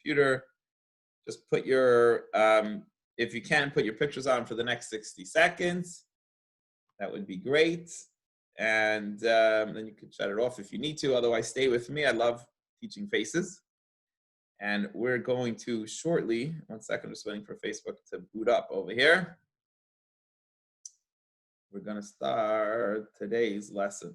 computer, just put your, if you can, put your pictures on for the next 60 seconds. That would be great. And then you can shut it off if you need to. Otherwise, stay with me. I love teaching faces. And we're going to shortly, 1 second, just waiting for Facebook to boot up over here. We're going to start today's lesson.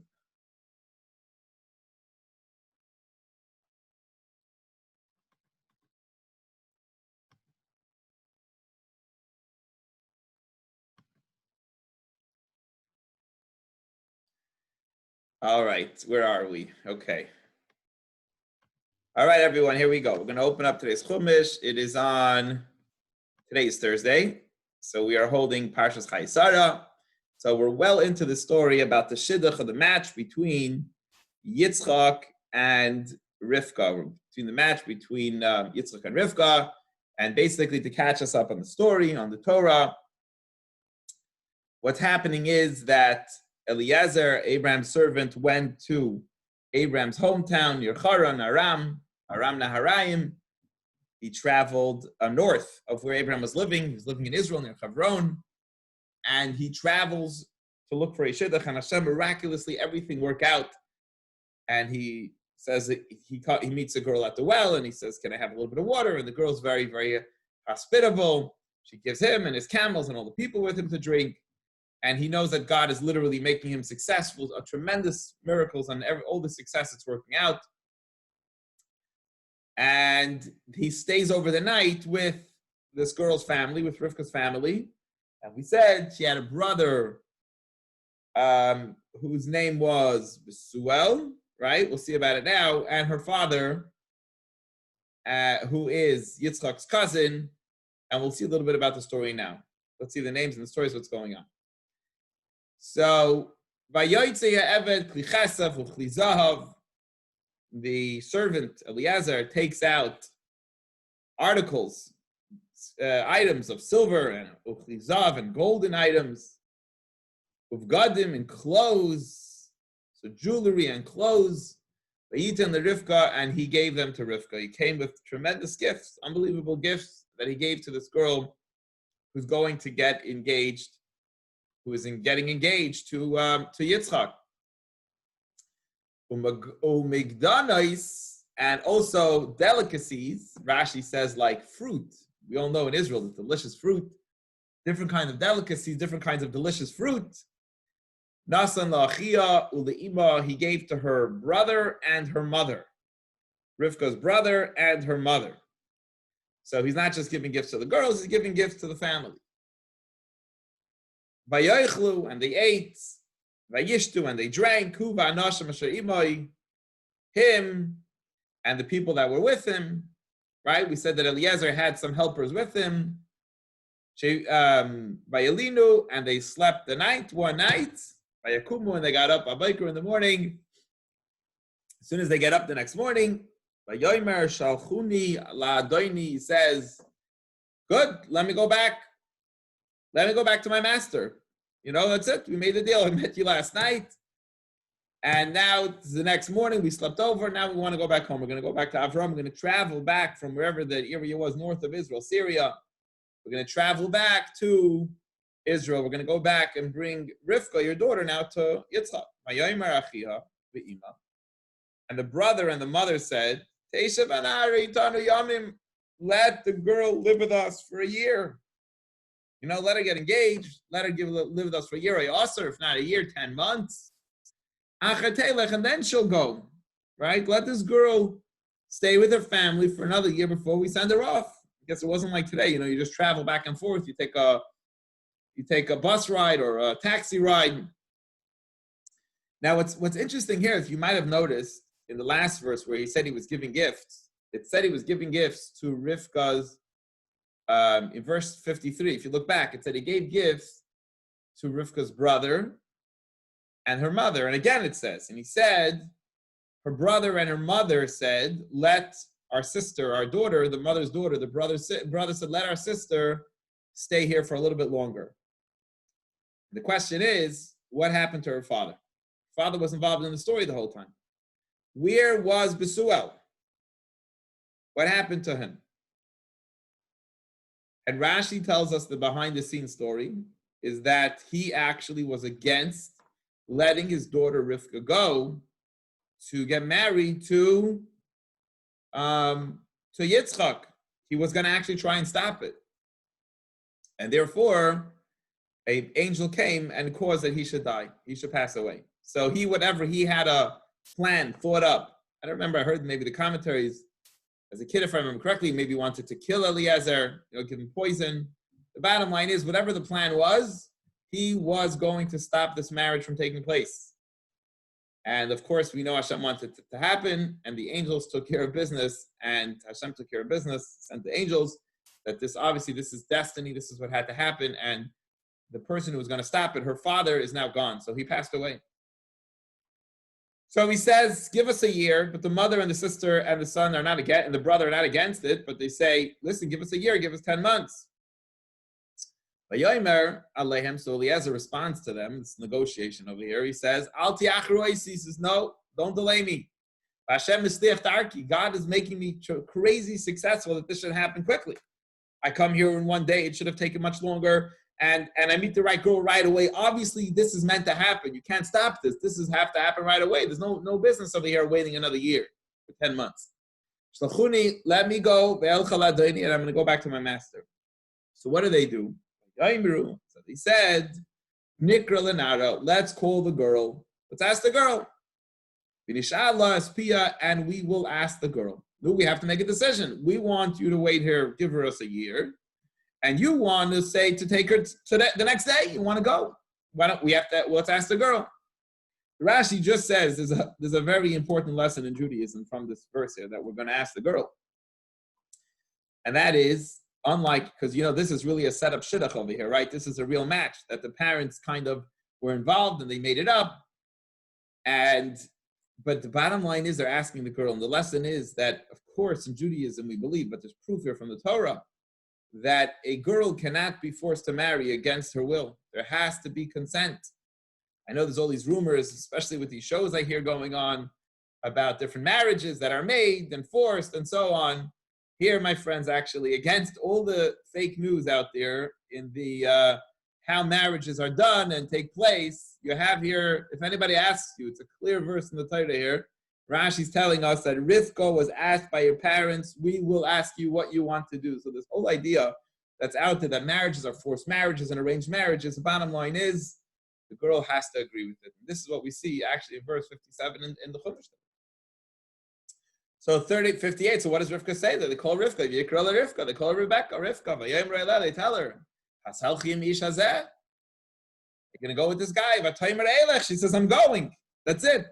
All right, where are we? Okay. All right, everyone, here we go. We're going to open up today's Chumash. It is on, today is Thursday, so we are holding Parshas Chayei. So we're well into the story about the shidduch of the match between Yitzchak and Rivka, between the match between Yitzchak and Rivka, and basically to catch us up on the story, on the Torah. What's happening is that Eliezer, Abraham's servant, went to Abraham's hometown near Haran, Aram Naharaim. He traveled north of where Abraham was living. He was living in Israel near Hebron. And he travels to look for a shidduch, and Hashem miraculously everything worked out. And he says that he meets a girl at the well, and he says, "Can I have a little bit of water?" And the girl's very, very hospitable. She gives him and his camels and all the people with him to drink. And he knows that God is literally making him successful, tremendous miracles, and all the success it's working out. And he stays over the night with this girl's family, with Rivka's family. And we said she had a brother whose name was Besuel, right? We'll see about it now. And her father, who is Yitzchak's cousin. And we'll see a little bit about the story now. Let's see the names and the stories, what's going on. So, the servant Eliezer takes out articles, items of silver and uchlizav and golden items, uvgadim and clothes, so jewelry and clothes, and the Rivka, and he gave them to Rivka. He came with tremendous gifts, unbelievable gifts that he gave to this girl who's going to get engaged, who is getting engaged to Yitzchak. And also delicacies, Rashi says, like fruit. We all know in Israel, the delicious fruit, different kinds of delicacies, different kinds of delicious fruit. Nasan la'achia ule'ima, he gave to her brother and her mother. Rivka's brother and her mother. So he's not just giving gifts to the girls, he's giving gifts to the family. Vayoichlu, and they ate. Vayishtu, and they drank. Hu va'anashim asher imoi, him and the people that were with him. Right? We said that Eliezer had some helpers with him. Vayelinu, and they slept the night, one night. Vayakumu, and they got up abaykur in the morning. As soon as they get up the next morning, Vayomer shalchuni la'adoini, he says, "Good, let me go back. Let me go back to my master. You know, that's it. We made the deal. I met you last night. And now it's the next morning. We slept over. Now we want to go back home. We're going to go back to Avram. We're going to travel back from wherever the area was north of Israel, Syria. We're going to travel back to Israel. We're going to go back and bring Rivka, your daughter, now to Yitzchak. And the brother and the mother said, let the girl live with us for a year. You know, let her get engaged. Let her live with us for a year. If not a year, 10 months. And then she'll go. Right? Let this girl stay with her family for another year before we send her off. I guess it wasn't like today. You know, you just travel back and forth. You take a bus ride or a taxi ride. Now, what's interesting here is you might have noticed in the last verse where he said he was giving gifts. It said he was giving gifts to Rivka's. In verse 53, if you look back, it said he gave gifts to Rivka's brother and her mother. And again it says, and he said, her brother and her mother said, let our sister, our daughter, the mother's daughter, the brother said, let our sister stay here for a little bit longer. The question is, what happened to her father? Her father was involved in the story the whole time. Where was Besuel? What happened to him? And Rashi tells us the behind-the-scenes story is that he actually was against letting his daughter Rivka go to get married to Yitzchak. He was going to actually try and stop it. And therefore, an angel came and caused that he should die. He should pass away. So whatever he had a plan thought up. I don't remember, I heard maybe the commentaries. As a kid, if I remember correctly, maybe wanted to kill Eliezer, give him poison. The bottom line is, whatever the plan was, he was going to stop this marriage from taking place. And of course, we know Hashem wanted it to happen, and the angels took care of business, and Hashem took care of business, sent the angels, that this is destiny, this is what had to happen, and the person who was going to stop it, her father, is now gone, so he passed away. So he says, give us a year, but the mother and the sister and the son are not against, and the brother are not against it, but they say, listen, give us a year, give us 10 months. Vayomer Alehem, so Eliezer responds to them, this negotiation over here. He says, Al tiachrois, he says, no, don't delay me. Hashem is tarki. God is making me crazy successful that this should happen quickly. I come here in one day, it should have taken much longer. And I meet the right girl right away. Obviously, this is meant to happen. You can't stop this. This is have to happen right away. There's no business over here waiting another year for 10 months. Shlachuni, let me go, and I'm going to go back to my master. So what do? So they said, Nikra Lenara, let's call the girl. Let's ask the girl. And we will ask the girl. We have to make a decision. We want you to wait here, give her us a year. And you want to say to take her to the next day. You want to go. Why don't we have to? Let's ask the girl. Rashi just says there's a very important lesson in Judaism from this verse here that we're going to ask the girl. And that is, unlike, because this is really a setup shidduch over here, right? This is a real match that the parents kind of were involved and they made it up. But the bottom line is they're asking the girl. And the lesson is that, of course, in Judaism we believe, but there's proof here from the Torah, that a girl cannot be forced to marry against her will. There has to be consent. I know there's all these rumors, especially with these shows I hear going on about different marriages that are made and forced and so on. Here, my friends, actually, against all the fake news out there in the how marriages are done and take place, you have here, if anybody asks you, it's a clear verse in the Torah here. Rashi's telling us that Rivka was asked by your parents, we will ask you what you want to do. So this whole idea that's out there that marriages are forced marriages and arranged marriages, the bottom line is the girl has to agree with it. And this is what we see actually in verse 57 in the Chumash. So 58, so what does Rivka say there? They call Rivka, Rivka, they call Rebecca, Rivka, they tell her, you're going to go with this guy, she says, I'm going. That's it.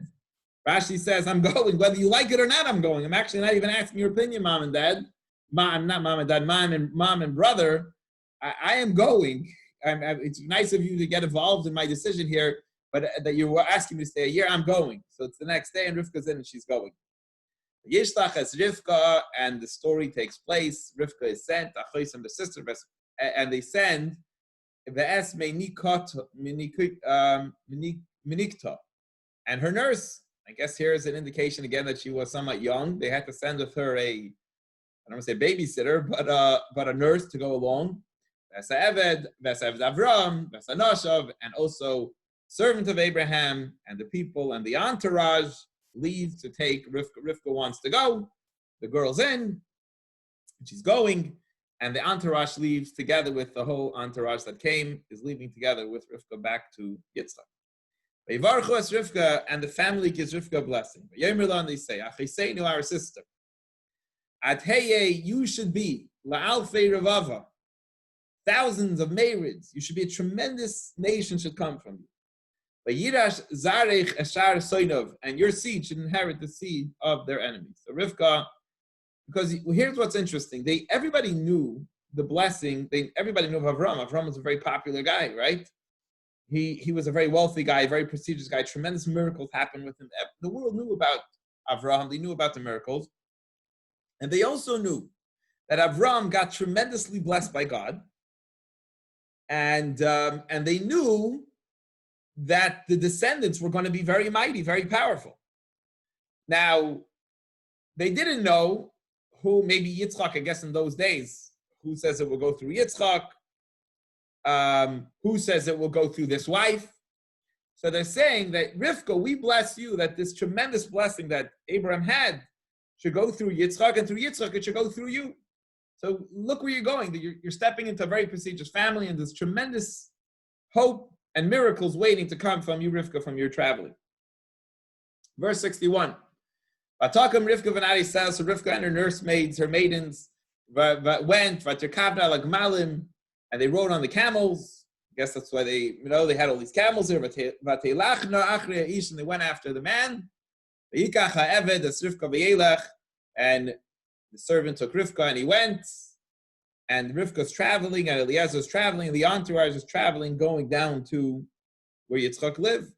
Rashi says, I'm going. Whether you like it or not, I'm going. I'm actually not even asking your opinion, mom and dad. Not mom and dad, mom and brother. I am going. It's nice of you to get involved in my decision here, but that you were asking me to stay a year, I'm going. So it's the next day, and Rivka's in, and she's going. Yishlach es Rivka, and the story takes place. Rivka is sent, Achois and the sister, and they send Ve'es Menikta, and her nurse. I guess here is an indication again that she was somewhat young. They had to send with her I don't want to say babysitter, but a nurse to go along. Eved Avram, Noshav, and also servant of Abraham, and the people and the entourage leave to take Rivka. Rivka wants to go. The girl's in, she's going, and the entourage leaves together with the whole entourage that came, is leaving together with Rivka back to Yitzchak. Rivka, and the family gives Rivka a blessing. They say, Achiseinu, our sister. Atheye, you should be La'alfei Revava. Thousands of Mayrids. You should be a tremendous nation should come from you. Vayirash Zarech Eshar Soinov, and your seed should inherit the seed of their enemies. So Rivka, because here's what's interesting. Everybody knew the blessing. Everybody knew of Avram. Avram was a very popular guy, right? He was a very wealthy guy, a very prestigious guy. Tremendous miracles happened with him. The world knew about Avraham. They knew about the miracles. And they also knew that Avram got tremendously blessed by God. And they knew that the descendants were going to be very mighty, very powerful. Now, they didn't know who maybe Yitzchak, I guess in those days, who says it will go through Yitzchak? Who says it will go through this wife? So they're saying that Rivka, we bless you that this tremendous blessing that Abraham had should go through Yitzchak, and through Yitzchak it should go through you. So look where you're going. You're stepping into a very prestigious family, and there's tremendous hope and miracles waiting to come from you, Rivka, from your traveling. Verse 61. Vatakam Rivka v'nari says, so Rivka and her nursemaids, her maidens, went, vaterkavna lagmalim, and they rode on the camels. I guess that's why they had all these camels there. Vatelachna achri ish, and they went after the man. V'yikach ha'eved as Rivka v'yelach, and the servant took Rivka and he went. And Rivka's traveling, and Eliezer's traveling, and the entourage is traveling, going down to where Yitzchak lived.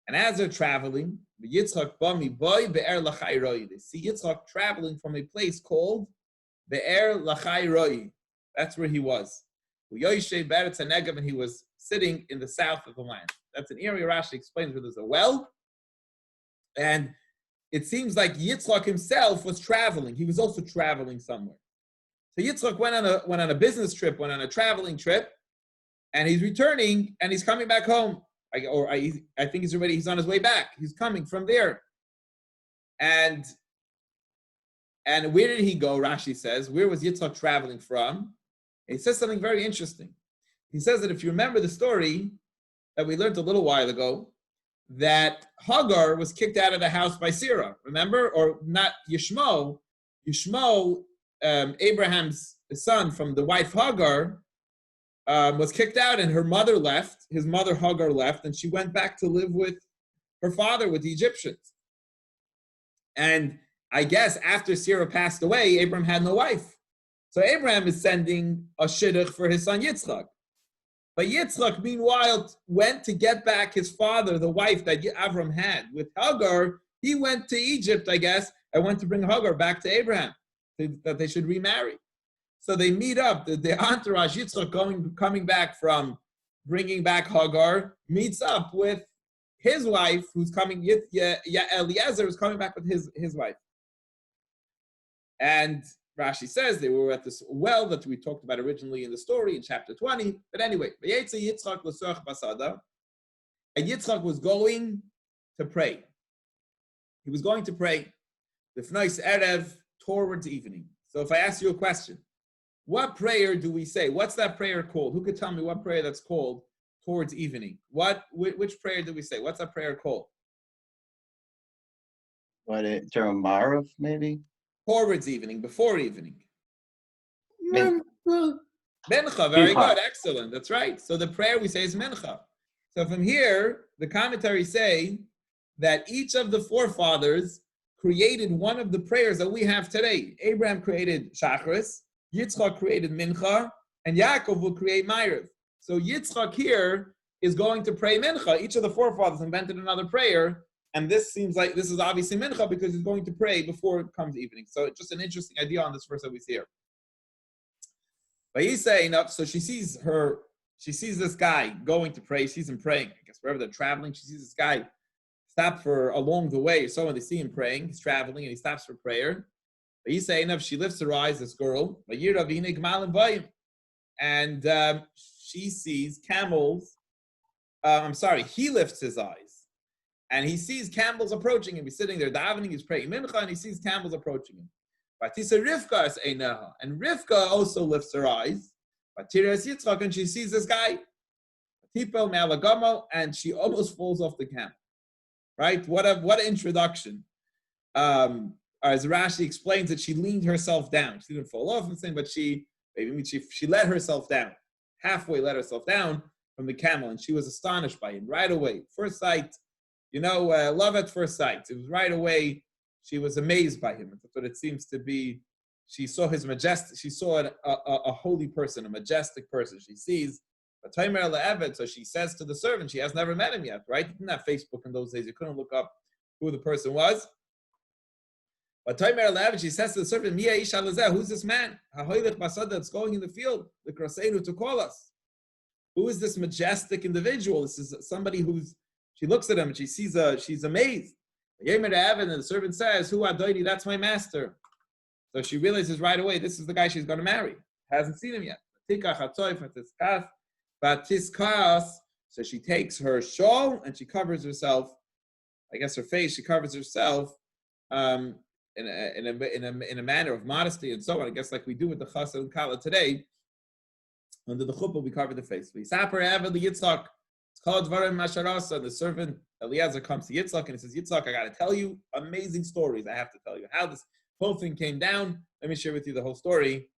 And as they're traveling, Yitzchak bami boy be'er lachai roi. They see Yitzchak traveling from a place called be'er lachai roi. That's where he was. And he was sitting in the south of the land. That's an area Rashi explains where there's a well. And it seems like Yitzchak himself was traveling. He was also traveling somewhere. So Yitzchak went on a business trip, went on a traveling trip, and he's returning and he's coming back home. I think he's on his way back. He's coming from there. And where did he go? Rashi says, where was Yitzchak traveling from? And he says something very interesting. He says that if you remember the story that we learned a little while ago, that Hagar was kicked out of the house by Sarah, remember? Or not Yishmo. Yishmo, Abraham's son from the wife Hagar, was kicked out, and her mother left. His mother Hagar left, and she went back to live with her father, with the Egyptians. And I guess after Sarah passed away, Abraham had no wife. So Abraham is sending a shidduch for his son Yitzchak. But Yitzchak, meanwhile, went to get back his father, the wife that Avram had. With Hagar, he went to Egypt, I guess, and went to bring Hagar back to Abraham, that they should remarry. So they meet up. The entourage, Yitzchak, coming back from bringing back Hagar, meets up with his wife, who's coming, Eliezer is coming back with his wife. And Rashi says they were at this well that we talked about originally in the story in chapter 20. But anyway, Yitzchak and Yitzchak was going to pray. He was going to pray the Fnais Erev towards evening. So if I ask you a question, what prayer do we say? What's that prayer called? Who could tell me what prayer that's called towards evening? Which prayer do we say? What's that prayer called? Jeremiah, maybe? Towards evening, before evening. Mincha. Mincha, very good, excellent. That's right. So the prayer we say is Mincha. So from here, the commentaries say that each of the forefathers created one of the prayers that we have today. Abraham created Shachris, Yitzchak created Mincha, and Yaakov will create Ma'ariv. So Yitzchak here is going to pray Mincha. Each of the forefathers invented another prayer, and this seems like this is obviously Mincha because he's going to pray before it comes evening. So it's just an interesting idea on this verse that we see here. But he's saying, so she sees this guy going to pray. She sees him praying. I guess wherever they're traveling, she sees this guy stop for along the way. So when they see him praying, he's traveling and he stops for prayer. But he's saying, she lifts her eyes, this girl, and she sees camels. He lifts his eyes. And he sees camels approaching him. He's sitting there davening, he's praying Mincha, and he sees camels approaching him. And Rivka also lifts her eyes. And she sees this guy. And she almost falls off the camel. Right? What an introduction. As Rashi explains it, she leaned herself down. She didn't fall off, but she let herself down. Halfway let herself down from the camel, and she was astonished by him right away. First sight, love at first sight. It was right away. She was amazed by him. That's what it seems to be. She saw his majestic. She saw a holy person, a majestic person. She sees. So she says to the servant, she has never met him yet, right? You didn't have Facebook in those days. You couldn't look up who the person was. But she says to the servant, who's this man? That's going in the field, the Krasenu, to call us. Who is this majestic individual? This is somebody she looks at him and she sees she's amazed. And the servant says, Who Adoini? That's my master. So she realizes right away, this is the guy she's going to marry. Hasn't seen him yet. So she takes her shawl and she covers herself. I guess her face. She covers herself in a manner of modesty and so on. I guess like we do with the chassid and kala today. Under the chuppah, we cover the face. It's called Dvarim Masharasa. The servant Eliezer comes to Yitzchak and he says, Yitzchak, I got to tell you amazing stories. I have to tell you how this whole thing came down. Let me share with you the whole story.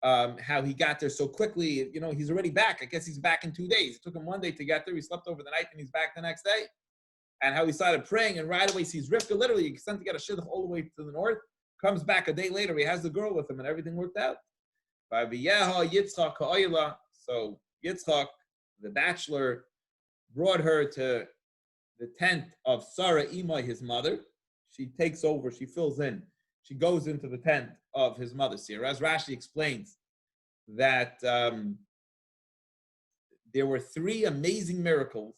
How he got there so quickly. You know, he's already back. I guess he's back in 2 days. It took him 1 day to get there. He slept over the night and he's back the next day. And how he started praying and right away sees Rivka. Literally, he sent to get a shidduch all the way to the north. Comes back a day later. He has the girl with him and everything worked out. So Yitzchak, the bachelor, brought her to the tent of Sarah Ima, his mother. She takes over. She fills in. She goes into the tent of his mother, Sarah. As Rashi explains, that there were 3 amazing miracles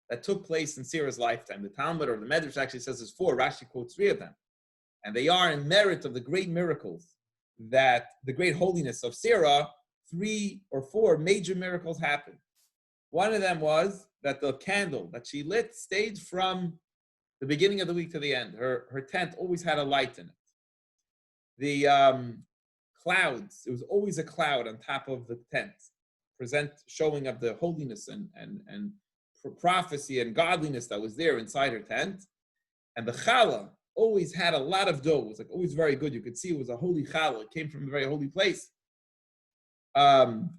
that took place in Sarah's lifetime. The Talmud or the Medrash actually says there's 4. Rashi quotes 3 of them. And they are in merit of the great miracles that the great holiness of Sarah, 3 or 4 major miracles happened. One of them was that the candle that she lit stayed from the beginning of the week to the end. Her tent always had a light in it. The clouds, it was always a cloud on top of the tent, showing of the holiness and prophecy and godliness that was there inside her tent. And the challah always had a lot of dough. It was like always very good. You could see it was a holy challah. It came from a very holy place. And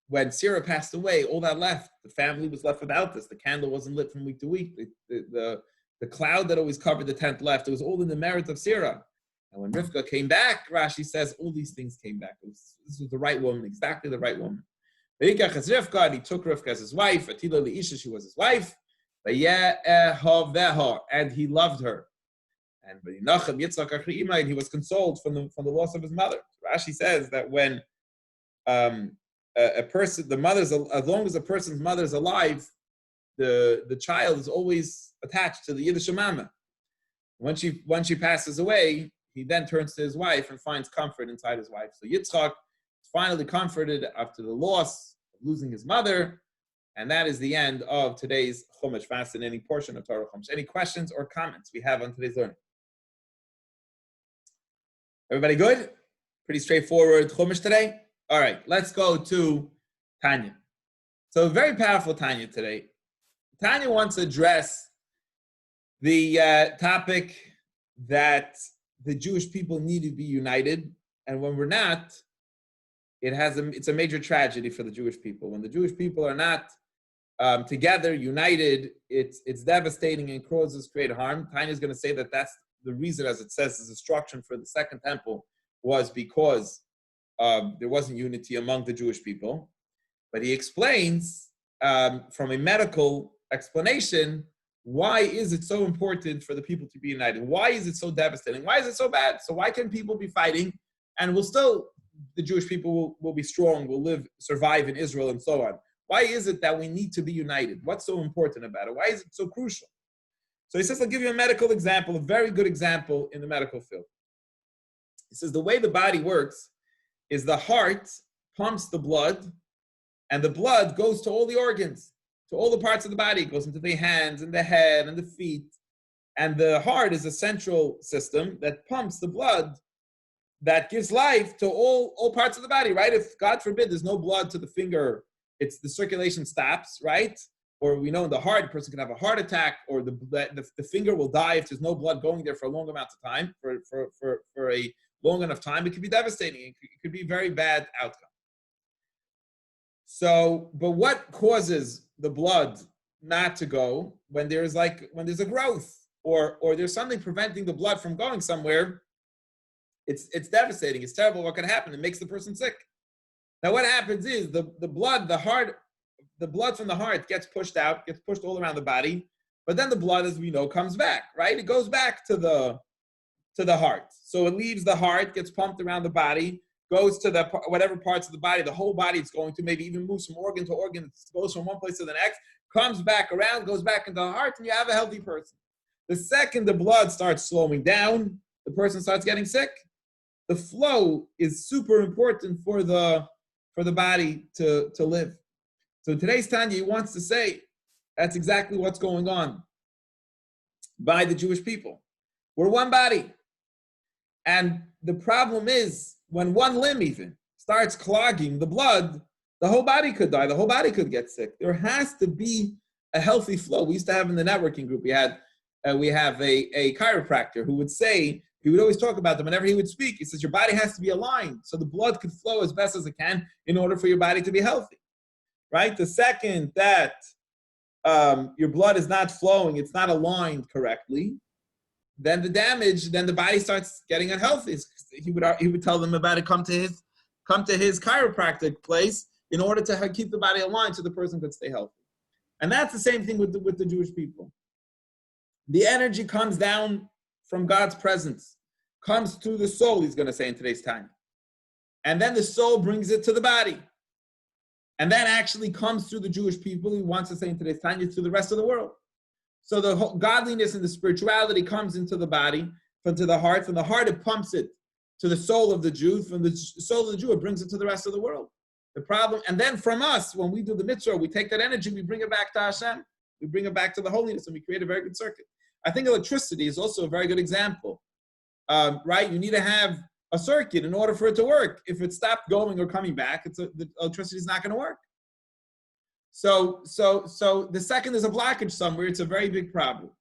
when Sarah passed away, all that left, the family was left without this. The candle wasn't lit from week to week. The cloud that always covered the tent left. It was all in the merit of Sarah. And when Rivka came back, Rashi says all these things came back. This was the right woman, exactly the right woman. And he took Rivka as his wife. Atila Leisha, she was his wife. And he loved her. And he was consoled from the loss of his mother. Rashi says that when a person, as long as a person's mother is alive, the child is always attached to the Yiddish mama. When she passes away, he then turns to his wife and finds comfort inside his wife. So Yitzchak is finally comforted after the loss of losing his mother, and that is the end of today's Chumash, fascinating portion of Torah Chumash. Any questions or comments we have on today's learning? Everybody good? Pretty straightforward Chumash today? All right, let's go to Tanya. So very powerful Tanya today. Tanya wants to address the topic that the Jewish people need to be united, and when we're not, it's a major tragedy for the Jewish people. When the Jewish people are not together, united, it's devastating and causes great harm. Tanya is going to say that that's the reason, as it says, the destruction for the second temple was because there wasn't unity among the Jewish people. But he explains from a medical explanation, why is it so important for the people to be united? Why is it so devastating? Why is it so bad? So why can people be fighting and the Jewish people will be strong, will survive in Israel and so on? Why is it that we need to be united? What's so important about it? Why is it so crucial? So he says, I'll give you a medical example, a very good example in the medical field. He says the way the body works is the heart pumps the blood, and the blood goes to all the organs, to all the parts of the body. It goes into the hands and the head and the feet. And the heart is a central system that pumps the blood that gives life to all parts of the body, right? If, God forbid, there's no blood to the finger, the circulation stops, right? Or we know in the heart, a person can have a heart attack, or the finger will die if there's no blood going there for a long amount of time, for a long enough time. It could be devastating. It could be a very bad outcome. So, but what causes the blood not to go when there's a growth or there's something preventing the blood from going somewhere? It's devastating. It's terrible. What can happen? It makes the person sick. Now, what happens is the blood from the heart gets pushed out, gets pushed all around the body, but then the blood, as we know, comes back, right? It goes back to the heart. So it leaves the heart, gets pumped around the body, goes to whatever parts of the body, the whole body it's going to, maybe even moves from organ to organ, it goes from one place to the next, comes back around, goes back into the heart, and you have a healthy person. The second the blood starts slowing down, the person starts getting sick. The flow is super important for the body to live. So today's Tanya wants to say that's exactly what's going on by the Jewish people. We're one body. And the problem is when one limb even starts clogging the blood, the whole body could die. The whole body could get sick. There has to be a healthy flow. We used to have in the networking group, we have a chiropractor who would say, he would always talk about them whenever he would speak. He says, your body has to be aligned so the blood could flow as best as it can in order for your body to be healthy, right? The second that your blood is not flowing, it's not aligned correctly, then the body starts getting unhealthy. He would tell them about it, come to his chiropractic place in order to keep the body aligned so the person could stay healthy. And that's the same thing with the Jewish people. The energy comes down from God's presence, comes through the soul, he's going to say in today's time. And then the soul brings it to the body. And that actually comes through the Jewish people, he wants to say in today's time, to the rest of the world. So the whole godliness and the spirituality comes into the body, into the heart. From the heart, it pumps it to the soul of the Jew. From the soul of the Jew, it brings it to the rest of the world. The problem, and then from us, when we do the mitzvah, we take that energy, we bring it back to Hashem. We bring it back to the holiness, and we create a very good circuit. I think electricity is also a very good example, right? You need to have a circuit in order for it to work. If it stopped going or coming back, the electricity is not going to work. So the second there's a blockage somewhere, it's a very big problem.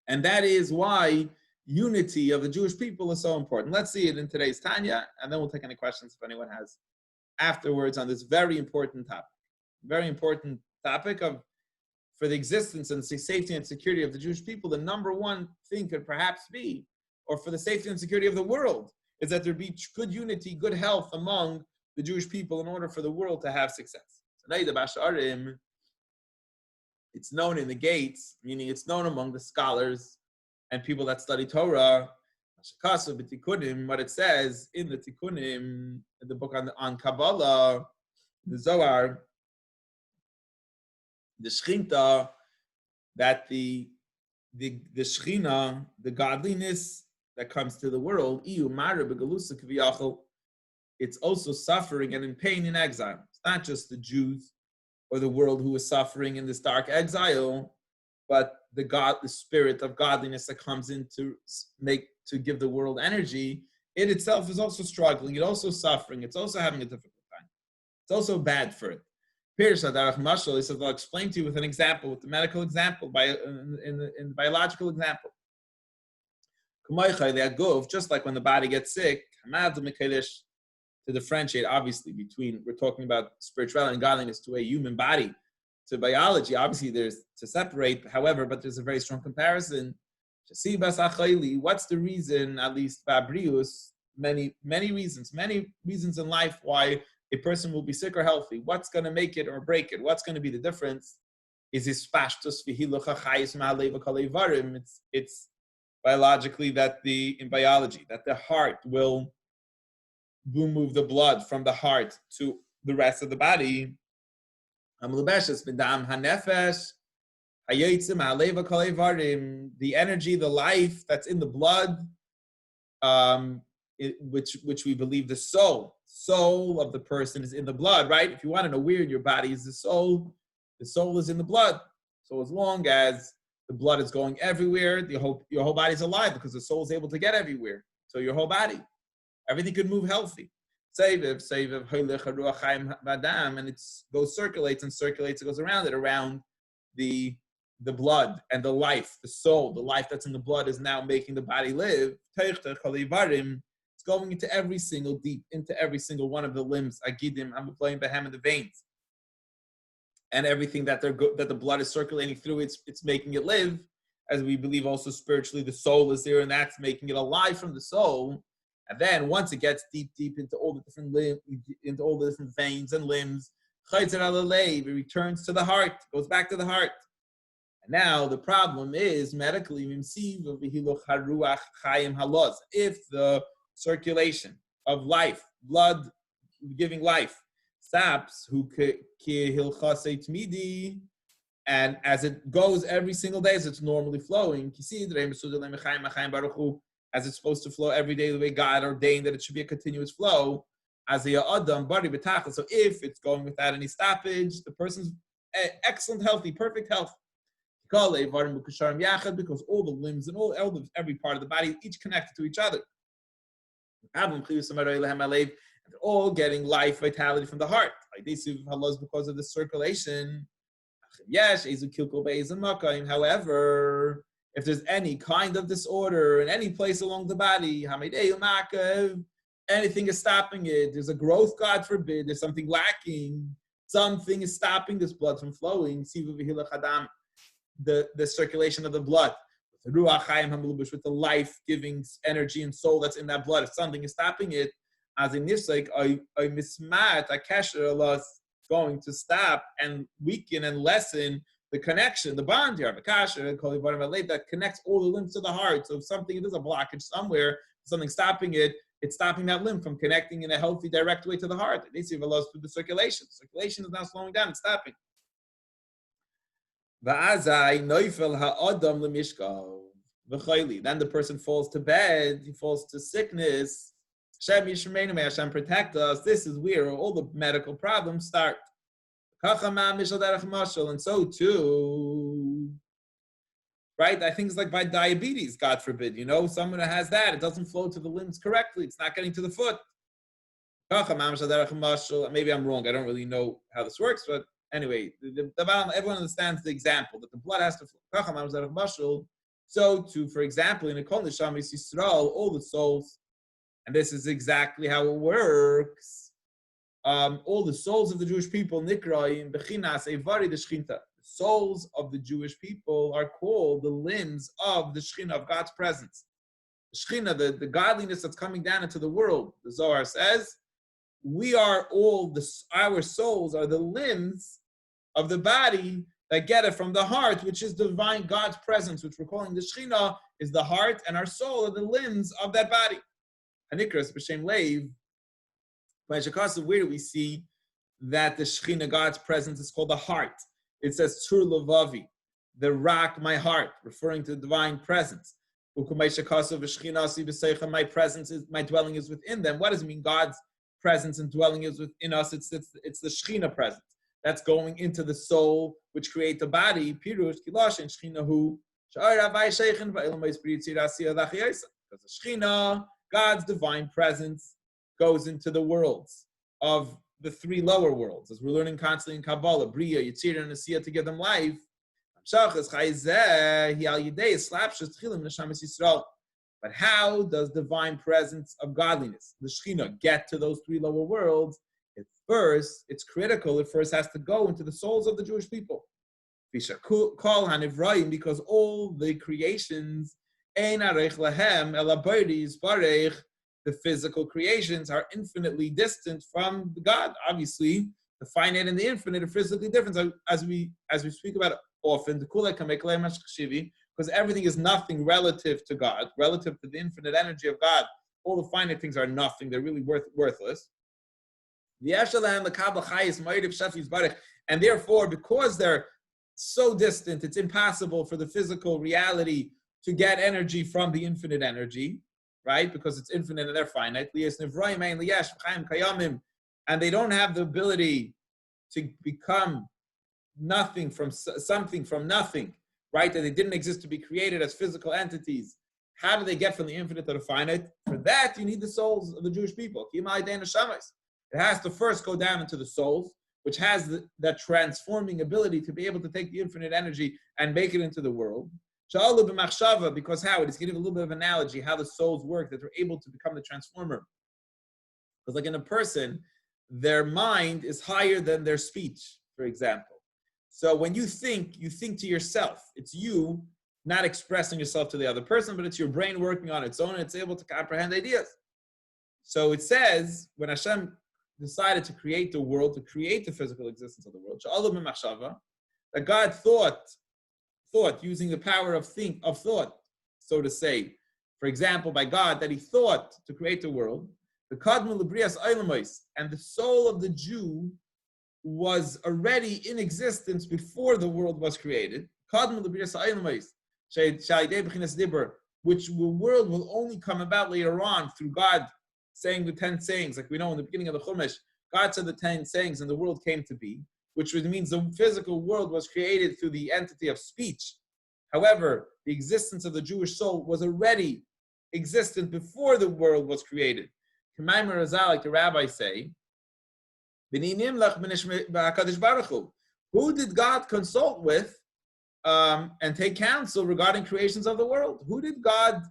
And that is why unity of the Jewish people is so important. Let's see it in today's Tanya, and then we'll take any questions if anyone has afterwards on this very important topic. Very important topic for the existence and the safety and security of the Jewish people. The number one thing could perhaps be, or for the safety and security of the world, is that there be good unity, good health among the Jewish people in order for the world to have success. So now the Basharim, it's known in the gates, meaning it's known among the scholars and people that study Torah, what it says in the Tikkunim, in the book on Kabbalah, the Zohar, the Shechinta, that the Shechina, the godliness that comes to the world, it's also suffering and in pain in exile. It's not just the Jews or the world who is suffering in this dark exile, but the spirit of godliness that comes in to give the world energy, it itself is also struggling, it's also suffering, it's also having a difficult time. It's also bad for it. Pirush Hadarach Mashal, he says, I'll explain to you with an example, with the medical example, in the biological example. Just like when the body gets sick, to differentiate, obviously, between, we're talking about spirituality and godliness to a human body, to biology, obviously there's to separate, however, but there's a very strong comparison. What's the reason, at least Fabrius, many reasons in life why a person will be sick or healthy. What's going to make it or break it? What's going to be the difference? Is his pashtus it's biologically that in biology that the heart will move the blood from the heart to the rest of the body. The energy, the life that's in the blood, which we believe the soul of the person is in the blood, right? If you want to know where in your body is the soul is in the blood. So as long as the blood is going everywhere, your whole body is alive because the soul is able to get everywhere. So your whole body, everything could move healthy. And it circulates, it goes around the blood and the life, the soul, the life that's in the blood is now making the body live. It's going into every single one of the limbs, agidim, amuplaim, behem, and the veins. And everything that that the blood is circulating through, it's making it live. As we believe also spiritually, the soul is there, and that's making it alive from the soul. And then once it gets deep into all the different veins and limbs, it returns to the heart, goes back to the heart. And now the problem is medically, if the circulation of life, blood giving life, stops, and as it goes every single day, as it's normally flowing, as it's supposed to flow every day the way God ordained that it should be a continuous flow, as a adam body betachlis. So if it's going without any stoppage, the person's excellent, healthy, perfect health. Because all the limbs and every part of the body, each connected to each other. They're all getting life, vitality from the heart. Because of the circulation. However, if there's any kind of disorder in any place along the body, anything is stopping it. There's a growth, God forbid. There's something lacking. Something is stopping this blood from flowing. The circulation of the blood. With the life-giving energy and soul that's in that blood. If something is stopping it, as a nifsek, I mismat, a kasher Allah is going to stop and weaken and lessen the connection, the bond here, that connects all the limbs to the heart. So if something, there's a blockage somewhere, something stopping it, it's stopping that limb from connecting in a healthy, direct way to the heart. They see through the circulation. Circulation is now slowing down and stopping. Then the person falls to bed, he falls to sickness. Hashem protect us. This is where all the medical problems start. And so too, right? I think it's like by diabetes, God forbid. Someone who has that, it doesn't flow to the limbs correctly. It's not getting to the foot. Maybe I'm wrong. I don't really know how this works, but anyway, everyone understands the example that the blood has to flow. So too, for example, in a Kol Neshamas Yisrael, all the souls. And this is exactly how it works. All the souls of the Jewish people, Nikraim, Bechinas, Eivari, the Shchinta. The souls of the Jewish people are called the limbs of the Shechina, of God's presence. The Shechina, the godliness that's coming down into the world. The Zohar says, our souls are the limbs of the body that get it from the heart, which is divine God's presence, which we're calling the Shechina, is the heart, and our soul are the limbs of that body. Hanikras b'shem leiv. By Shekasa, where do we see that the Shechina, God's presence, is called the heart? It says Tur Levavi, the rock, my heart, referring to the divine presence. My presence is, my dwelling is within them. What does it mean? God's presence and dwelling is within us. It's the Shechina presence that's going into the soul, which create the body. Pirush kilash and Shechinahu. Because the Shechina, God's divine presence, goes into the worlds of the three lower worlds, as we're learning constantly in Kabbalah, Bria, Yitzir, and Asiya, to give them life. But how does divine presence of godliness, the Shechina, get to those three lower worlds? It's critical. It first has to go into the souls of the Jewish people. Because all the creations, the physical creations, are infinitely distant from God. Obviously, the finite and the infinite are physically different, as we speak about it often. Because everything is nothing relative to God, relative to the infinite energy of God. All the finite things are nothing; they're really worthless. And therefore, because they're so distant, it's impossible for the physical reality to get energy from the infinite energy, right? Because it's infinite and they're finite. And they don't have the ability to become nothing from something from nothing, right? That they didn't exist to be created as physical entities. How do they get from the infinite to the finite? For that, you need the souls of the Jewish people. It has to first go down into the souls, which has that transforming ability to be able to take the infinite energy and make it into the world. Because how? It is giving a little bit of analogy how the souls work, that they're able to become the transformer. Because like in a person, their mind is higher than their speech, for example. So when you think to yourself. It's you not expressing yourself to the other person, but it's your brain working on its own, and it's able to comprehend ideas. So it says, when Hashem decided to create the world, to create the physical existence of the world, that God thought using the power of thought, so to say, for example, by God, that he thought to create the world, the Kadmon Librias Eilamais, and the soul of the Jew was already in existence before the world was created. Kadmon Librias Eilamais, which the world will only come about later on through God saying the 10 sayings, like we know in the beginning of the Chumash, God said the 10 sayings and the world came to be, which means the physical world was created through the entity of speech. However, the existence of the Jewish soul was already existent before the world was created. Like the rabbis say, who did God consult with and take counsel regarding creations of the world? Who did God,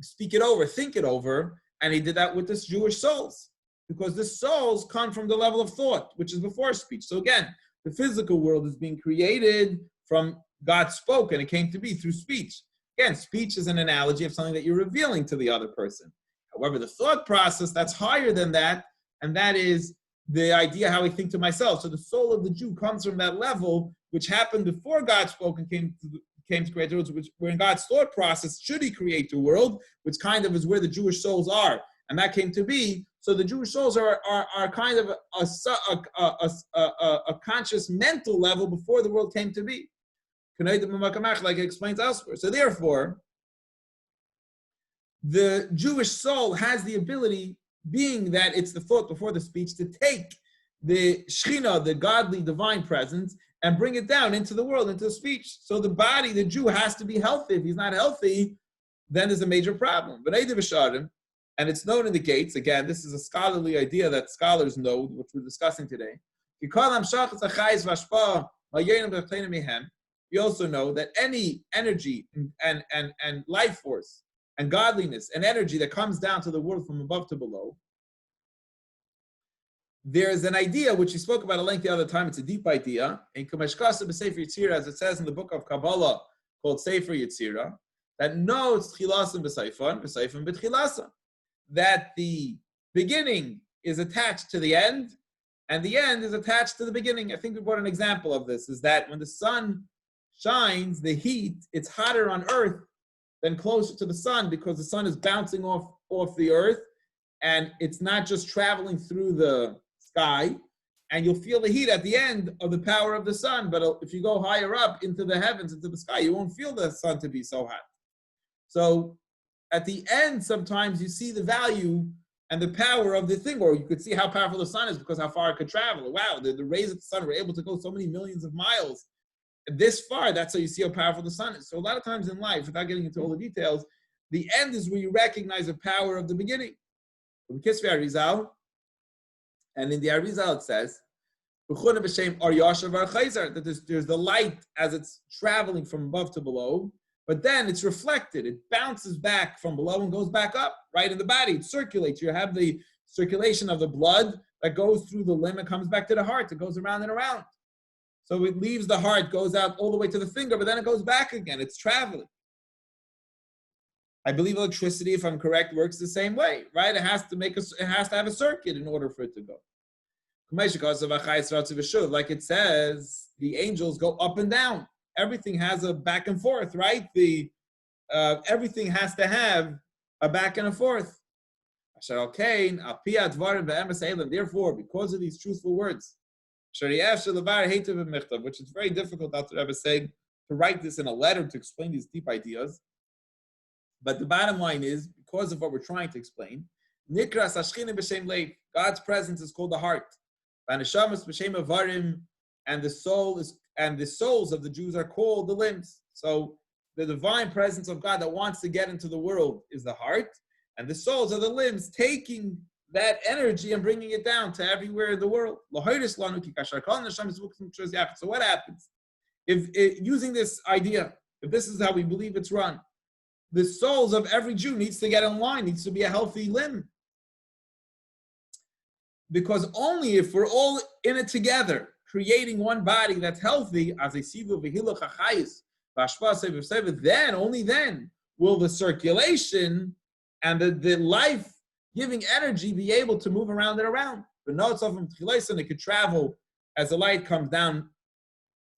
speak it over, think it over? And he did that with this Jewish souls, because the souls come from the level of thought, which is before speech. So again, the physical world is being created from God spoke, and it came to be through speech. Again, speech is an analogy of something that you're revealing to the other person. However, the thought process, that's higher than that, and that is the idea how I think to myself. So the soul of the Jew comes from that level, which happened before God spoke and came to create the world, which where in God's thought process, should he create the world, which kind of is where the Jewish souls are. And that came to be. So the Jewish souls are kind of a conscious mental level before the world came to be. Like it explains elsewhere. So therefore, the Jewish soul has the ability, being that it's the thought before the speech, to take the Shekhinah, the godly divine presence, and bring it down into the world, into the speech. So the body, the Jew, has to be healthy. If he's not healthy, then there's a major problem. And it's known in the gates. Again, this is a scholarly idea that scholars know, which we're discussing today. We also know that any energy and life force and godliness and energy that comes down to the world from above to below, there's an idea which we spoke about at length the other time. It's a deep idea. In Kameshkasa B'Sefer Yetzirah, as it says in the book of Kabbalah called Sefer Yetzirah, that no tchilasan b'seifan, b'seifan b'tchilasan, that the beginning is attached to the end, and the end is attached to the beginning. I think we brought an example of this, is that when the sun shines, the heat, it's hotter on earth than closer to the sun, because the sun is bouncing off the earth, and it's not just traveling through the sky, and you'll feel the heat at the end of the power of the sun. But if you go higher up into the heavens, into the sky, you won't feel the sun to be so hot. So at the end, sometimes you see the value and the power of the thing, or you could see how powerful the sun is because how far it could travel. Wow, the rays of the sun were able to go so many millions of miles this far. That's how you see how powerful the sun is. So a lot of times in life, without getting into all the details, the end is where you recognize the power of the beginning. And in the Arizal it says, that there's the light as it's traveling from above to below, but then it's reflected. It bounces back from below and goes back up, right in the body. It circulates. You have the circulation of the blood that goes through the limb and comes back to the heart. It goes around and around. So it leaves the heart, goes out all the way to the finger, but then it goes back again. It's traveling. I believe electricity, if I'm correct, works the same way, right? It has to have a circuit in order for it to go. Like it says, the angels go up and down. Everything has a back and forth, right? Everything has to have a back and a forth. Therefore, because of these truthful words, which is very difficult after Rebbe saying to write this in a letter to explain these deep ideas. But the bottom line is, because of what we're trying to explain, God's presence is called the heart. And the souls of the Jews are called the limbs. So the divine presence of God that wants to get into the world is the heart, and the souls are the limbs taking that energy and bringing it down to everywhere in the world. So what happens? If using this idea, if this is how we believe it's run, the souls of every Jew needs to get in line, needs to be a healthy limb. Because only if we're all in it together, creating one body that's healthy, then, only then, will the circulation and the life-giving energy be able to move around and around. But no, it's from Tchilason, it could travel as the light comes down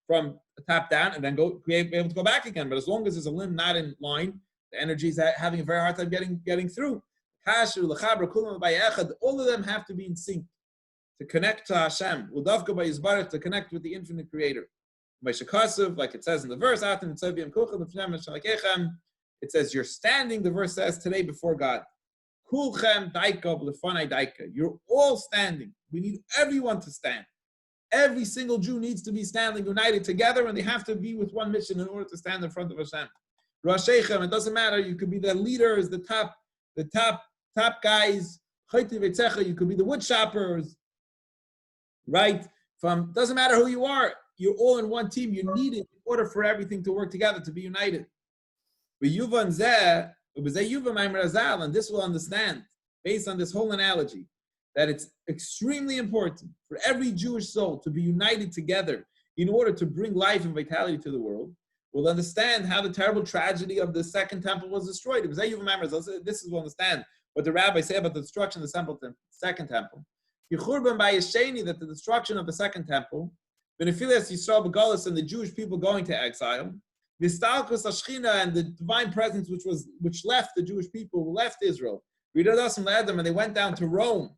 from the top down and then be able to go back again. But as long as there's a limb not in line, the energy is having a very hard time getting through. All of them have to be in sync to connect to Hashem. To connect with the infinite creator. Like it says in the verse, It says you're standing, the verse says today before God. Kulchem daika b'lefanai daika. You're all standing. We need everyone to stand. Every single Jew needs to be standing united together, and they have to be with one mission in order to stand in front of Hashem. Rashechem, it doesn't matter. You could be the leaders, the top guys. You could be the wood choppers, right? Doesn't matter who you are. You're all in one team. You need it in order for everything to work together, to be united. And this will understand, based on this whole analogy, that it's extremely important for every Jewish soul to be united together in order to bring life and vitality to the world. We'll understand how the terrible tragedy of the second temple was destroyed. This is we'll understand what the rabbis say about the destruction of the second temple. That the destruction of the second temple, Benefilas Yisrael Begalis and the Jewish people going to exile, Vistalkus Ashchina and the divine presence which left the Jewish people, who left Israel, and they went down to Rome,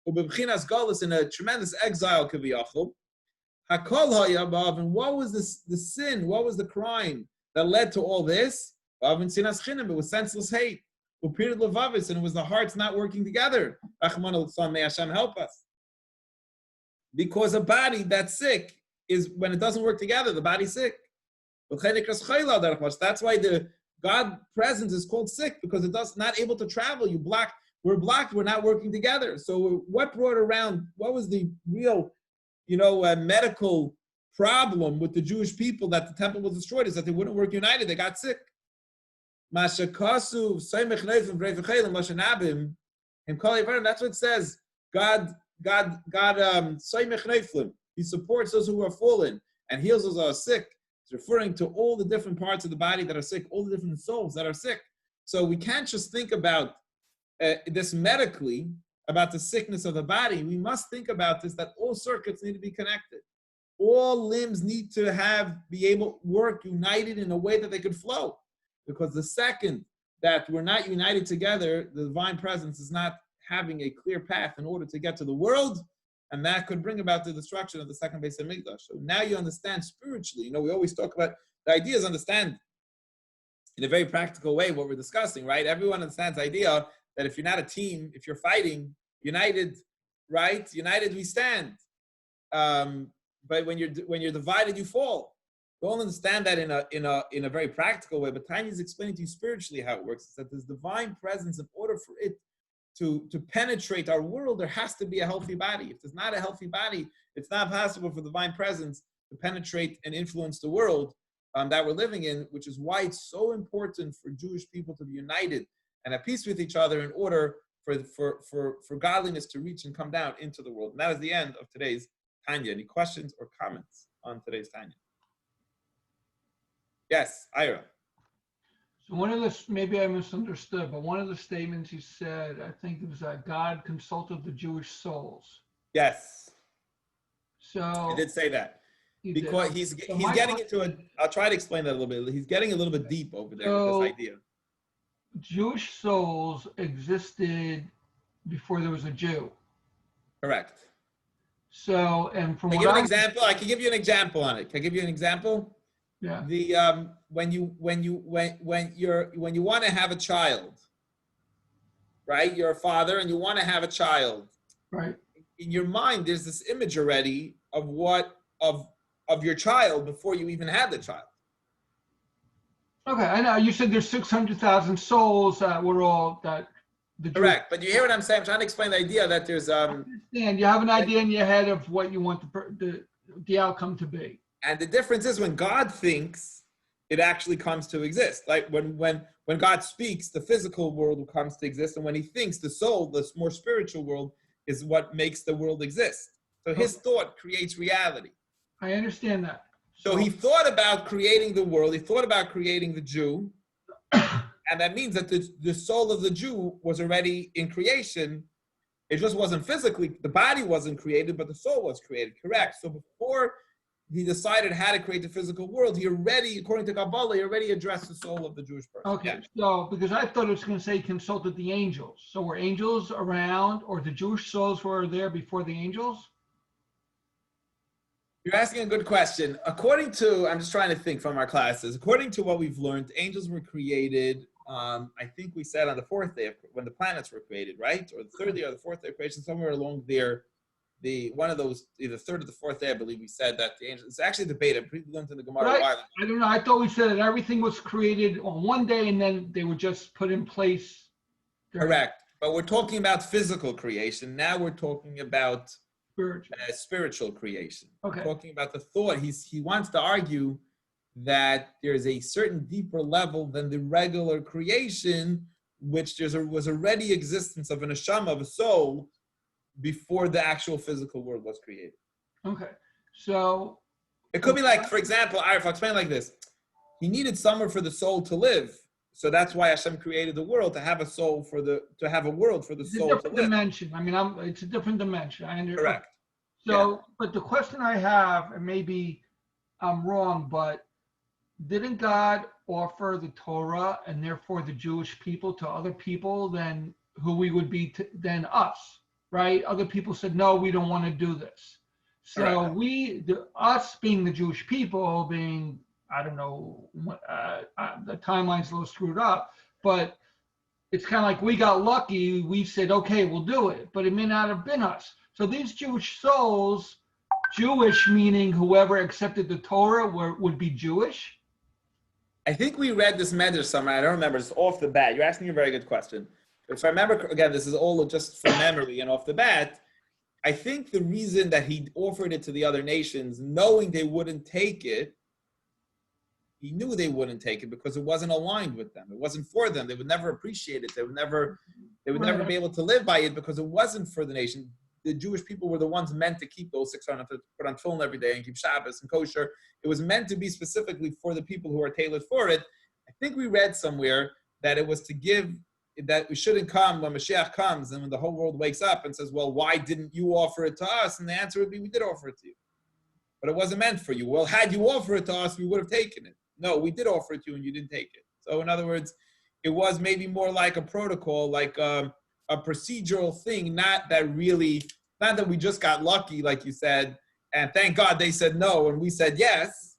Ubebchinas Galus in a tremendous exile, Kaviyachol. Hakol Hayabav, and what was the sin? What was the crime that led to all this? It was senseless hate. And it was the hearts not working together. May Hashem help us. Because a body that's sick is, when it doesn't work together, the body's sick. That's why the God presence is called sick, because it does not able to travel. We're blocked, we're not working together. So what brought around, what was the real, medical problem with the Jewish people that the temple was destroyed, is that they wouldn't work united, they got sick. That's what it says. God, He supports those who are fallen and heals those who are sick. It's referring to all the different parts of the body that are sick, all the different souls that are sick. So we can't just think about this medically, about the sickness of the body. We must think about this, that all circuits need to be connected. All limbs need to be able to work united in a way that they could flow. Because the second that we're not united together, the divine presence is not having a clear path in order to get to the world, and that could bring about the destruction of the second base of Mikdash. So now you understand spiritually. We always talk about the ideas, understand in a very practical way what we're discussing, right? Everyone understands the idea that if you're not a team, if you're fighting, united, right? United we stand. But when you're divided, you fall. We all understand that in a very practical way, but Tanya is explaining to you spiritually how it works. It's that this divine presence, in order for it to penetrate our world, there has to be a healthy body. If there's not a healthy body, it's not possible for divine presence to penetrate and influence the world that we're living in, which is why it's so important for Jewish people to be united and at peace with each other in order for godliness to reach and come down into the world. And that is the end of today's Tanya. Any questions or comments on today's Tanya? Yes, Ira. So one of the, maybe I misunderstood, but one of the statements he said, I think it was that God consulted the Jewish souls. Yes. So I did say that. Because he's getting into it. I'll try to explain that a little bit. He's getting a little bit deep over there with this idea. Jewish souls existed before there was a Jew. Correct. So, and from I give an example. I can give you an example on it. Can I give you an example? Yeah. The when you want to have a child, right? You're a father and you want to have a child. Right. In your mind, there's this image already of your child before you even had the child. Okay, I know you said there's 600,000 souls that were all that. Correct, but you hear what I'm saying? I'm trying to explain the idea that there's I understand. You have an idea in your head of what you want the outcome to be. And the difference is when God thinks, it actually comes to exist. Like when God speaks, the physical world comes to exist, and when He thinks, the soul, the more spiritual world, is what makes the world exist. So His thought creates reality. I understand that. So He thought about creating the world. He thought about creating the Jew. And that means that the soul of the Jew was already in creation. It just wasn't physically, the body wasn't created, but the soul was created, correct? So before He decided how to create the physical world, He already, according to Kabbalah, He already addressed the soul of the Jewish person. Okay, so because I thought it was going to say consulted the angels. So were angels around, or the Jewish souls were there before the angels? You're asking a good question. According to, I'm just trying to think from our classes, according to what we've learned, angels were created, I think we said on the fourth day, when the planets were created, right? Or the third day or the fourth day of creation, somewhere along there, one of those, either third or the fourth day, I believe we said that the angels, it's actually debated. We learned in the Gemara a while ago. I don't know. I thought we said that everything was created on one day and then they were just put in place. Correct. But we're talking about physical creation. Now we're talking about spiritual creation. Okay. We're talking about the thought. He wants to argue that there's a certain deeper level than the regular creation, which was already existence of an neshama, of a soul, before the actual physical world was created. Okay. So it could be like, for example, I'll explain like this. He needed somewhere for the soul to live. So that's why Hashem created the world, to have a soul to have a world for the soul to live. It's a different dimension. I mean, it's a different dimension. I understand. Correct. So, yeah. But the question I have, and maybe I'm wrong, but didn't God offer the Torah and therefore the Jewish people to other people than who we would be than us, right? Other people said, no, we don't want to do this. So us being the Jewish people, being, I don't know, the timeline's a little screwed up, but it's kind of like we got lucky. We said, okay, we'll do it, but it may not have been us. So these Jewish souls, Jewish meaning whoever accepted the Torah would be Jewish? I think we read this medrash somewhere. I don't remember. It's off the bat. You're asking a very good question. If I remember, again, this is all just from memory and off the bat. I think the reason that he offered it to the other nations, knowing they wouldn't take it, he knew they wouldn't take it because it wasn't aligned with them. It wasn't for them. They would never appreciate it. They would never be able to live by it because it wasn't for the nation. The Jewish people were the ones meant to keep those 600, to put on tefillin every day and keep Shabbos and kosher. It was meant to be specifically for the people who are tailored for it. I think we read somewhere that it was to give, that we shouldn't come when Mashiach comes and when the whole world wakes up and says, well, why didn't you offer it to us? And the answer would be, we did offer it to you. But it wasn't meant for you. Well, had you offered it to us, we would have taken it. No, we did offer it to you and you didn't take it. So in other words, it was maybe more like a protocol, like a procedural thing, not that we just got lucky, like you said, and thank God they said no and we said yes,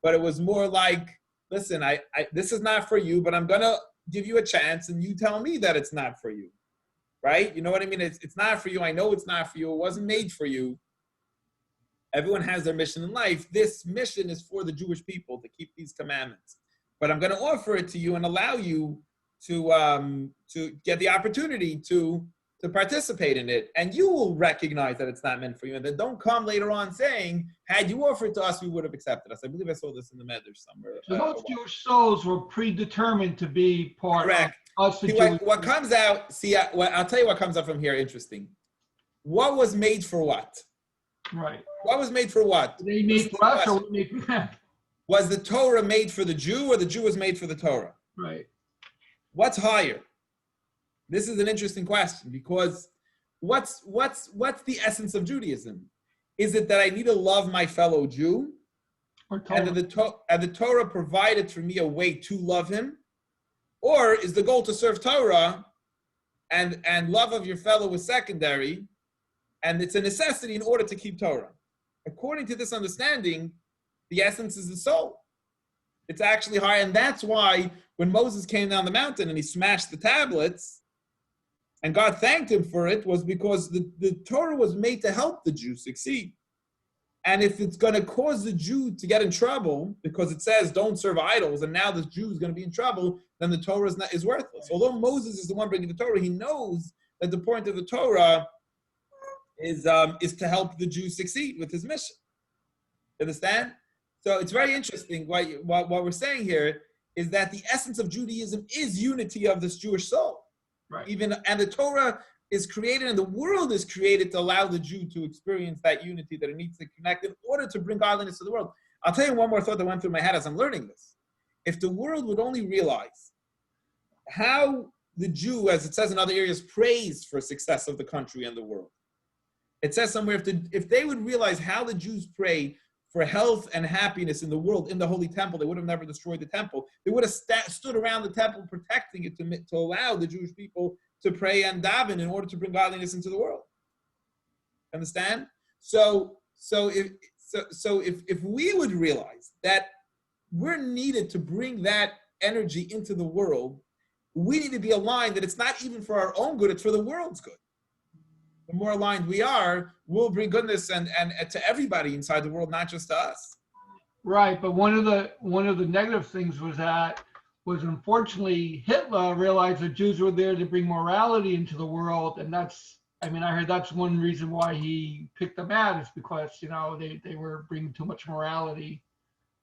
but it was more like, listen, I this is not for you, but I'm going to give you a chance and you tell me that it's not for you, right? You know what I mean? It's not for you. I know it's not for you. It wasn't made for you. Everyone has their mission in life. This mission is for the Jewish people to keep these commandments. But I'm going to offer it to you and allow you to get the opportunity to participate in it. And you will recognize that it's not meant for you. And then don't come later on saying, had you offered to us, we would have accepted us. I believe I saw this in the Medrash somewhere. So those Jewish souls were predetermined to be part Correct. of us. What comes out, I'll tell you what comes out from here, interesting. What was made for what? Right. What was made for what? They made for us or we made for them? Was the Torah made for the Jew or the Jew was made for the Torah? Right. What's higher? This is an interesting question because what's the essence of Judaism? Is it that I need to love my fellow Jew? And that the Torah provided for me a way to love him? Or is the goal to serve Torah and love of your fellow is secondary and it's a necessity in order to keep Torah? According to this understanding, the essence is the soul. It's actually higher, and that's why when Moses came down the mountain and he smashed the tablets, and God thanked him for it, was because the Torah was made to help the Jew succeed. And if it's going to cause the Jew to get in trouble, because it says don't serve idols, and now the Jew is going to be in trouble, then the Torah is worthless. Although Moses is the one bringing the Torah, he knows that the point of the Torah is to help the Jew succeed with his mission. Understand? So it's very interesting. What we're saying here is that the essence of Judaism is unity of this Jewish soul. Right. And the Torah is created and the world is created to allow the Jew to experience that unity that it needs to connect in order to bring godliness to the world. I'll tell you one more thought that went through my head as I'm learning this. If the world would only realize how the Jew, as it says in other areas, prays for success of the country and the world. It says somewhere, if they would realize how the Jews pray for health and happiness in the world, in the Holy Temple, they would have never destroyed the temple. They would have stood around the temple protecting it to allow the Jewish people to pray and daven in order to bring godliness into the world. Understand? So So if we would realize that we're needed to bring that energy into the world, we need to be aligned that it's not even for our own good, it's for the world's good. The more aligned we are, we'll bring goodness and to everybody inside the world, not just to us. Right, but one of the negative things was unfortunately Hitler realized that Jews were there to bring morality into the world, and I heard that's one reason why he picked them out, is because they were bringing too much morality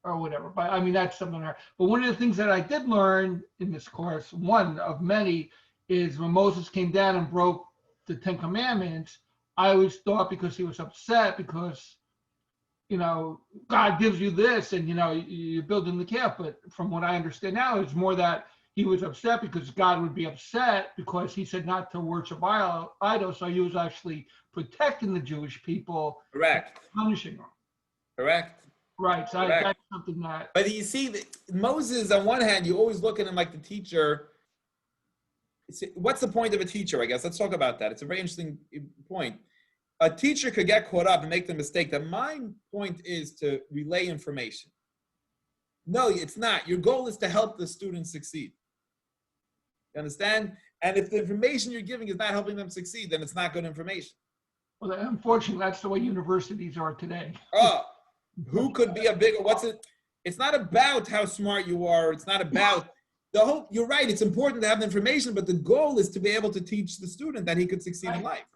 or whatever. But I mean, that's something. But one of the things that I did learn in this course, one of many, is when Moses came down and broke the Ten Commandments, I always thought because he was upset because God gives you this and you're building the calf. But from what I understand now, it's more that he was upset because God would be upset because he said not to worship idols. So he was actually protecting the Jewish people. Correct. Punishing them. Correct. Right. So Correct. that's something that. But you see, Moses, on one hand, you always look at him like the teacher. What's the point of a teacher, I guess? Let's talk about that. It's a very interesting point. A teacher could get caught up and make the mistake that my point is to relay information. No, it's not. Your goal is to help the students succeed. You understand? And if the information you're giving is not helping them succeed, then it's not good information. Well, unfortunately, that's the way universities are today. Oh, who could be a bigger, it's not about how smart you are. It's not about you're right. It's important to have the information, but the goal is to be able to teach the student that he could succeed in life.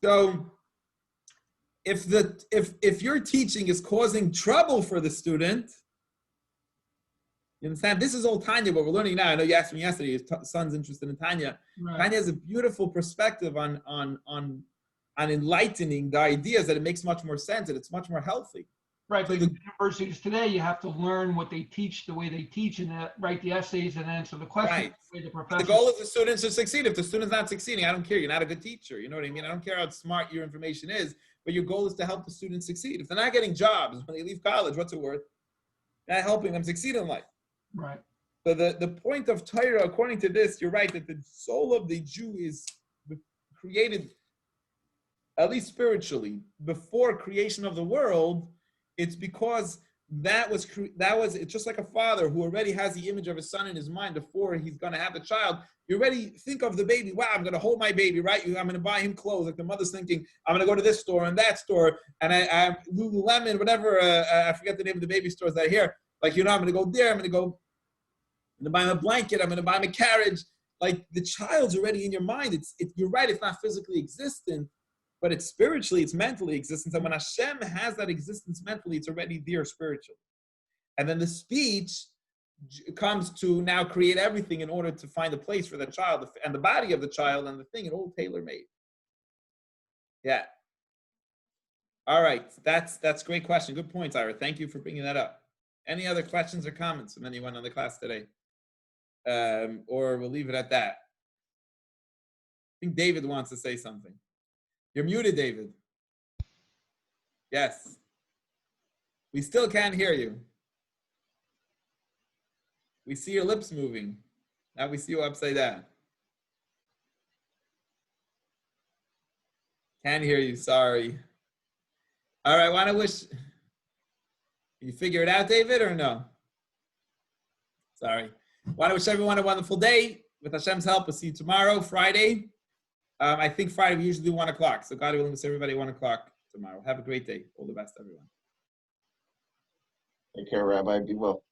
So if your teaching is causing trouble for the student, you understand? This is old Tanya, what we're learning now. I know you asked me yesterday, your son's interested in Tanya. Right. Tanya has a beautiful perspective on enlightening the ideas that it makes much more sense and it's much more healthy. Right, but the universities today, you have to learn what they teach, the way they teach, and write the essays and answer the questions. Right. The goal is the students to succeed. If the student's not succeeding, I don't care. You're not a good teacher. You know what I mean? I don't care how smart your information is, but your goal is to help the students succeed. If they're not getting jobs when they leave college, what's it worth? You're not helping them succeed in life. Right. So the point of Torah, according to this, you're right, that the soul of the Jew is created, at least spiritually, before creation of the world. It's because it's just like a father who already has the image of his son in his mind before he's going to have the child. You already think of the baby. Wow, I'm going to hold my baby, right? I'm going to buy him clothes. Like the mother's thinking, I'm going to go to this store and that store. And I'm Lululemon, whatever. I forget the name of the baby stores that I hear. Like, I'm going to go there. I'm going to buy him a blanket. I'm going to buy him a carriage. Like the child's already in your mind. You're right. It's not physically existent, but it's spiritually, it's mentally existence. And when Hashem has that existence mentally, it's already there spiritually. And then the speech comes to now create everything in order to find a place for the child and the body of the child and the thing, all tailor-made. Yeah. All right. That's a great question. Good point, Ira. Thank you for bringing that up. Any other questions or comments from anyone on the class today? Or we'll leave it at that. I think David wants to say something. You're muted, David. Yes. We still can't hear you. We see your lips moving. Now we see you upside down. Can't hear you, sorry. All right, want to wish... Can you figure it out, David, or no? Sorry. Want to wish everyone a wonderful day. With Hashem's help, we'll see you tomorrow, Friday. I think Friday we usually do 1 o'clock. So God willing, we'll see everybody 1 o'clock tomorrow. Have a great day. All the best, everyone. Take care, Rabbi. Be well.